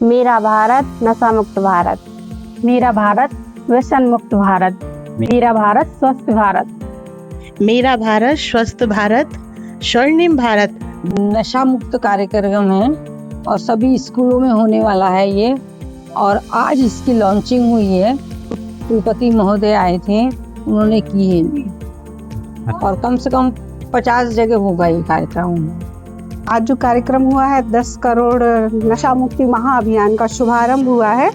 मेरा भारत नशा मुक्त भारत। मेरा भारत व्यसन मुक्त भारत। मेरा भारत स्वस्थ भारत। मेरा भारत स्वस्थ भारत, स्वर्णिम भारत। नशा मुक्त कार्यक्रम है और सभी स्कूलों में होने वाला है ये, और आज इसकी लॉन्चिंग हुई है। कुलपति महोदय आए थे, उन्होंने की है और कम से कम 50 जगह होगा ये कार्यक्रम। आज जो कार्यक्रम हुआ है 10 करोड़ नशा मुक्ति महाअभियान का शुभारंभ हुआ है,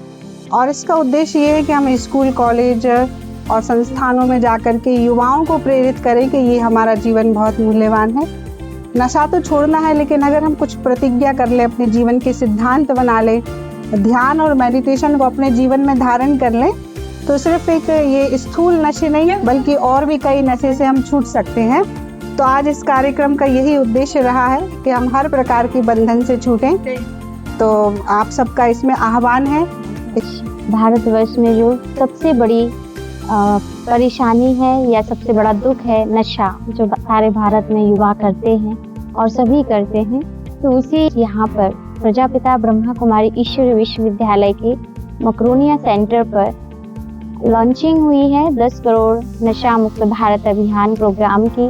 और इसका उद्देश्य ये है कि हम स्कूल, कॉलेज और संस्थानों में जाकर के युवाओं को प्रेरित करें कि ये हमारा जीवन बहुत मूल्यवान है। नशा तो छोड़ना है, लेकिन अगर हम कुछ प्रतिज्ञा कर ले, अपने जीवन के सिद्धांत बना ले, ध्यान और मेडिटेशन को अपने जीवन में धारण कर लें, तो सिर्फ एक ये स्थूल नशे नहीं बल्कि और भी कई नशे से हम छूट सकते हैं। तो आज इस कार्यक्रम का यही उद्देश्य रहा है कि हम हर प्रकार के बंधन से छूटें। तो आप सबका इसमें आह्वान है। भारतवर्ष में जो सबसे बड़ी परेशानी है या सबसे बड़ा दुख है नशा, जो सारे भारत में युवा करते हैं और सभी करते हैं, तो उसी यहाँ पर प्रजापिता ब्रह्मा कुमारी ईश्वरी विश्वविद्यालय के मकरोनिया सेंटर पर लॉन्चिंग हुई है 10 करोड़ नशा मुक्त भारत अभियान प्रोग्राम की,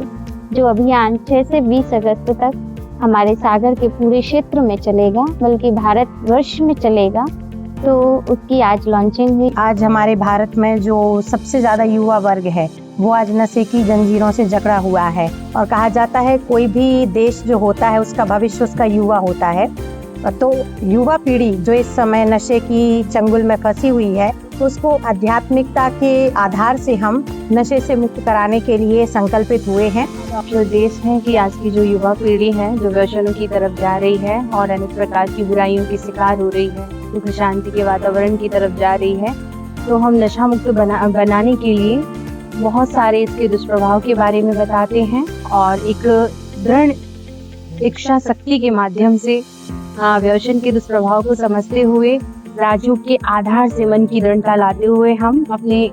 जो अभियान 6 से 20 अगस्त तक हमारे सागर के पूरे क्षेत्र में चलेगा, बल्कि भारतवर्ष में चलेगा। तो उसकी आज लॉन्चिंग हुई। आज हमारे भारत में जो सबसे ज़्यादा युवा वर्ग है वो आज नशे की जंजीरों से जकड़ा हुआ है, और कहा जाता है कोई भी देश जो होता है उसका भविष्य उसका युवा होता है। तो युवा पीढ़ी जो इस समय नशे की चंगुल में फंसी हुई है, तो उसको आध्यात्मिकता के आधार से हम नशे से मुक्त कराने के लिए संकल्पित हुए हैं। जो देश है कि आज की जो युवा पीढ़ी है जो व्यसनों की तरफ जा रही है और अनेक प्रकार की बुराइयों की शिकार हो रही है, सुख शांति के वातावरण की तरफ जा रही है, तो हम नशा मुक्त बनाने के लिए बहुत सारे इसके दुष्प्रभाव के बारे में बताते हैं, और एक दृढ़ इच्छा शक्ति के माध्यम से व्यसन के दुष्प्रभाव को समझते हुए, राजयोग के आधार से मन की दृढ़ता लाते हुए हम अपने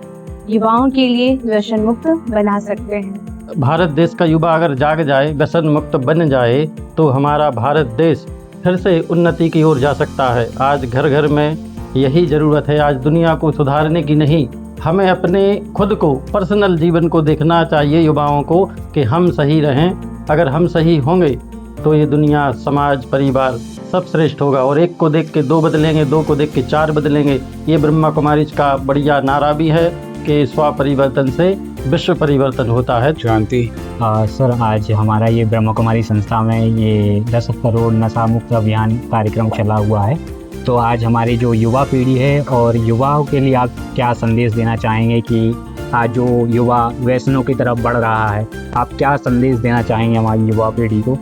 युवाओं के लिए व्यसन मुक्त बना सकते हैं। भारत देश का युवा अगर जाग जाए, व्यसन मुक्त बन जाए, तो हमारा भारत देश फिर से उन्नति की ओर जा सकता है। आज घर घर में यही ज़रूरत है। आज दुनिया को सुधारने की नहीं, हमें अपने खुद को, पर्सनल जीवन को देखना चाहिए युवाओं को कि हम सही रहें। अगर हम सही होंगे तो ये दुनिया, समाज, परिवार सब श्रेष्ठ होगा। और एक को देख के दो बदलेंगे, दो को देख के चार बदलेंगे। ये ब्रह्मा कुमारी का बढ़िया नारा भी है कि स्व परिवर्तन से विश्व परिवर्तन होता है। शांति। सर, आज हमारा ये ब्रह्मा कुमारी संस्था में ये 10 करोड़ नशा मुक्त अभियान कार्यक्रम चला हुआ है। तो आज हमारी जो युवा पीढ़ी है और युवाओं के लिए आप क्या संदेश देना चाहेंगे कि आज जो युवा व्यसनों की तरफ बढ़ रहा है, आप क्या संदेश देना चाहेंगे हमारी युवा पीढ़ी को?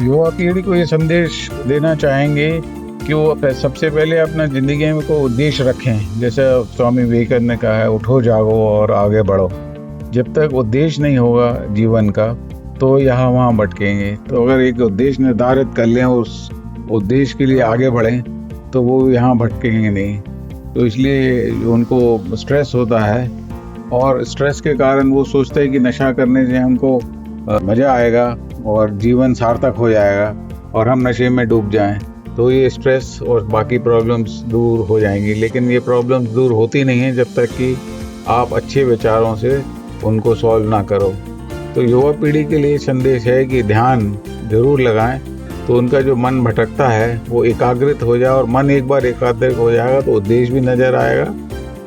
युवा पीढ़ी को ये संदेश देना चाहेंगे कि वो सबसे पहले अपना ज़िंदगी में को उद्देश्य रखें। जैसे स्वामी विवेकानंद ने कहा है, उठो जागो और आगे बढ़ो। जब तक उद्देश्य नहीं होगा जीवन का, तो यहाँ वहाँ भटकेंगे। तो अगर एक उद्देश्य निर्धारित कर लें, उस उद्देश्य के लिए आगे बढ़ें, तो वो यहाँ भटकेंगे नहीं। तो इसलिए उनको स्ट्रेस होता है, और स्ट्रेस के कारण वो सोचते हैं कि नशा करने से हमको मज़ा आएगा और जीवन सार्थक हो जाएगा और हम नशे में डूब जाएं, तो ये स्ट्रेस और बाकी प्रॉब्लम्स दूर हो जाएंगी। लेकिन ये प्रॉब्लम्स दूर होती नहीं हैं जब तक कि आप अच्छे विचारों से उनको सॉल्व ना करो। तो युवा पीढ़ी के लिए संदेश है कि ध्यान जरूर लगाएं, तो उनका जो मन भटकता है वो एकाग्रित हो जाए, और मन एक बार एकाग्रित हो जाएगा तो उद्देश्य भी नज़र आएगा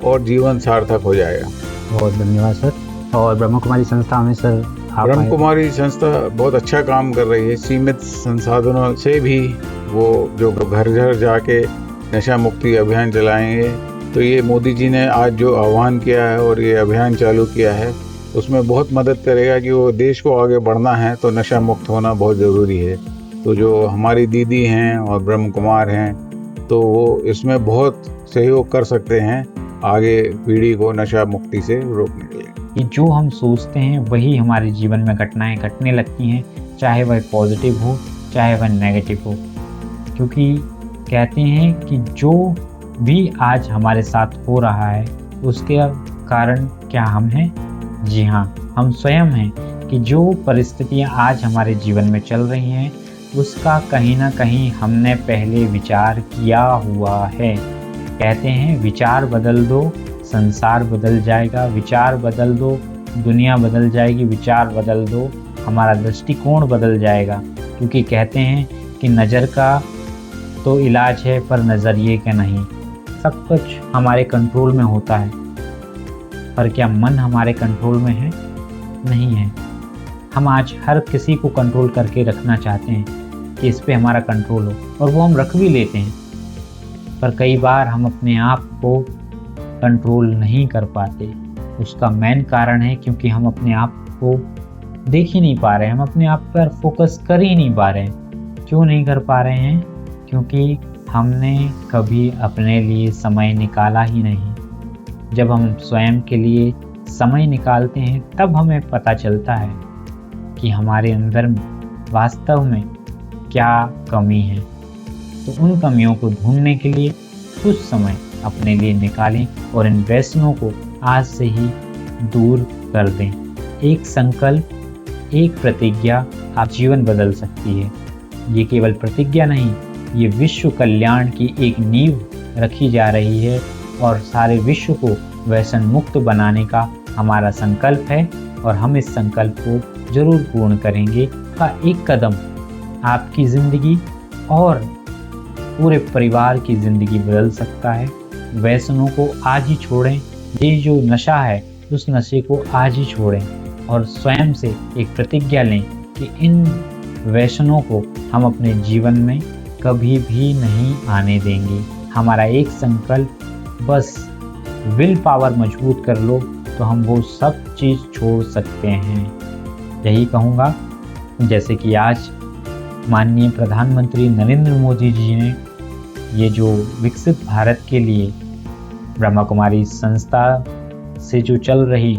और जीवन सार्थक हो जाएगा। बहुत धन्यवाद सर। और ब्रह्मा कुमारी संस्था में सर, ब्रह्म कुमारी संस्था बहुत अच्छा काम कर रही है। सीमित संसाधनों से भी वो जो घर घर जाके नशा मुक्ति अभियान चलाएंगे, तो ये मोदी जी ने आज जो आह्वान किया है और ये अभियान चालू किया है, उसमें बहुत मदद करेगा कि वो देश को आगे बढ़ना है तो नशा मुक्त होना बहुत ज़रूरी है। तो जो हमारी दीदी हैं और ब्रह्म कुमार हैं, तो वो इसमें बहुत सहयोग कर सकते हैं आगे पीढ़ी को नशा मुक्ति से रोकने के लिए। कि जो हम सोचते हैं वही हमारे जीवन में घटनाएं घटने लगती हैं, चाहे वह पॉजिटिव हो चाहे वह नेगेटिव हो। क्योंकि कहते हैं कि जो भी आज हमारे साथ हो रहा है उसके कारण क्या हम हैं? जी हाँ, हम स्वयं हैं। कि जो परिस्थितियां आज हमारे जीवन में चल रही हैं, उसका कहीं ना कहीं हमने पहले विचार किया हुआ है। कहते हैं विचार बदल दो संसार बदल जाएगा, विचार बदल दो दुनिया बदल जाएगी, विचार बदल दो हमारा दृष्टिकोण बदल जाएगा। क्योंकि कहते हैं कि नज़र का तो इलाज है पर नज़रिए का नहीं। सब कुछ हमारे कंट्रोल में होता है, पर क्या मन हमारे कंट्रोल में है? नहीं है। हम आज हर किसी को कंट्रोल करके रखना चाहते हैं कि इस पे हमारा कंट्रोल हो, और वो हम रख भी लेते हैं, पर कई बार हम अपने आप को कंट्रोल नहीं कर पाते। उसका मेन कारण है क्योंकि हम अपने आप को देख ही नहीं पा रहे हैं, हम अपने आप पर फोकस कर ही नहीं पा रहे हैं। क्यों नहीं कर पा रहे हैं? क्योंकि हमने कभी अपने लिए समय निकाला ही नहीं। जब हम स्वयं के लिए समय निकालते हैं तब हमें पता चलता है कि हमारे अंदर वास्तव में क्या कमी है। तो उन कमियों को ढूंढने के लिए कुछ समय अपने लिए निकालें और इन व्यसनों को आज से ही दूर कर दें। एक संकल्प, एक प्रतिज्ञा आप जीवन बदल सकती है। ये केवल प्रतिज्ञा नहीं, ये विश्व कल्याण की एक नींव रखी जा रही है और सारे विश्व को व्यसन मुक्त बनाने का हमारा संकल्प है और हम इस संकल्प को जरूर पूर्ण करेंगे। का एक कदम आपकी ज़िंदगी और पूरे परिवार की ज़िंदगी बदल सकता है। व्यसनों को आज ही छोड़ें। ये जो नशा है उस नशे को आज ही छोड़ें और स्वयं से एक प्रतिज्ञा लें कि इन व्यसनों को हम अपने जीवन में कभी भी नहीं आने देंगे। हमारा एक संकल्प, बस विल पावर मजबूत कर लो तो हम वो सब चीज़ छोड़ सकते हैं। यही कहूँगा, जैसे कि आज माननीय प्रधानमंत्री नरेंद्र मोदी जी ने ये जो विकसित भारत के लिए ब्रह्मा कुमारी संस्था से जो चल रही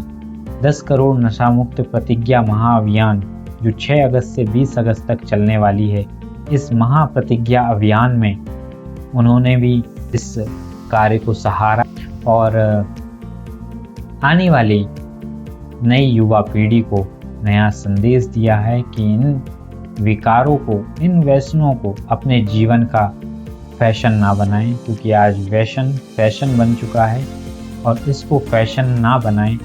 10 करोड़ नशा मुक्त प्रतिज्ञा महाअभियान जो 6 अगस्त से 20 अगस्त तक चलने वाली है, इस महाप्रतिज्ञा अभियान में उन्होंने भी इस कार्य को सहारा और आने वाली नई युवा पीढ़ी को नया संदेश दिया है कि इन विकारों को, इन व्यसनों को अपने जीवन का फैशन ना बनाएं, क्योंकि आज व्यसन फैशन बन चुका है और इसको फैशन ना बनाएं।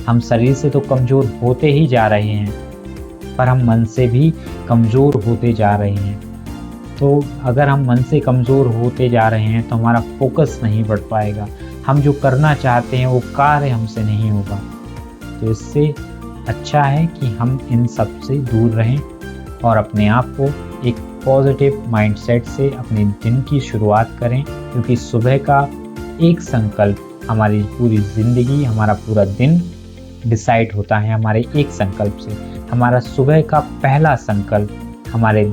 हम शरीर से तो कमज़ोर होते ही जा रहे हैं, पर हम मन से भी कमज़ोर होते जा रहे हैं। तो अगर हम मन से कमज़ोर होते जा रहे हैं तो हमारा फोकस नहीं बढ़ पाएगा, हम जो करना चाहते हैं वो कार्य हमसे नहीं होगा। तो इससे अच्छा है कि हम इन सब से दूर रहें और अपने आप को एक पॉजिटिव माइंडसेट से अपने दिन की शुरुआत करें, क्योंकि सुबह का एक संकल्प हमारी पूरी ज़िंदगी, हमारा पूरा दिन डिसाइड होता है हमारे एक संकल्प से। हमारा सुबह का पहला संकल्प हमारे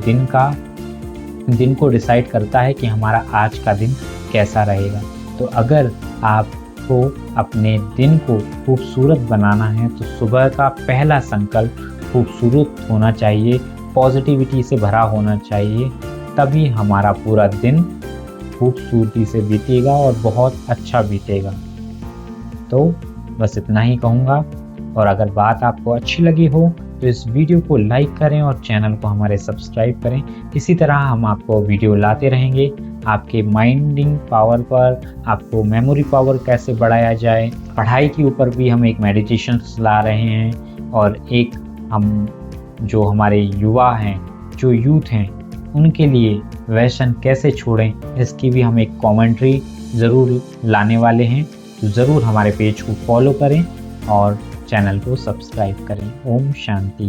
दिन को डिसाइड करता है कि हमारा आज का दिन कैसा रहेगा। तो अगर आपको अपने दिन को खूबसूरत बनाना है तो सुबह का पहला संकल्प खूबसूरत होना चाहिए, पॉजिटिविटी से भरा होना चाहिए, तभी हमारा पूरा दिन खूबसूरती से बीतेगा और बहुत अच्छा बीतेगा। तो बस इतना ही कहूँगा, और अगर बात आपको अच्छी लगी हो तो इस वीडियो को लाइक करें और चैनल को हमारे सब्सक्राइब करें। इसी तरह हम आपको वीडियो लाते रहेंगे आपके माइंडिंग पावर पर, आपको मेमोरी पावर कैसे बढ़ाया जाए, पढ़ाई के ऊपर भी हम एक मेडिटेशन ला रहे हैं, और एक हम जो हमारे युवा हैं, जो यूथ हैं, उनके लिए व्यसन कैसे छोड़ें, इसकी भी हम एक कमेंट्री ज़रूर लाने वाले हैं। तो ज़रूर हमारे पेज को फॉलो करें और चैनल को सब्सक्राइब करें। ओम शांति।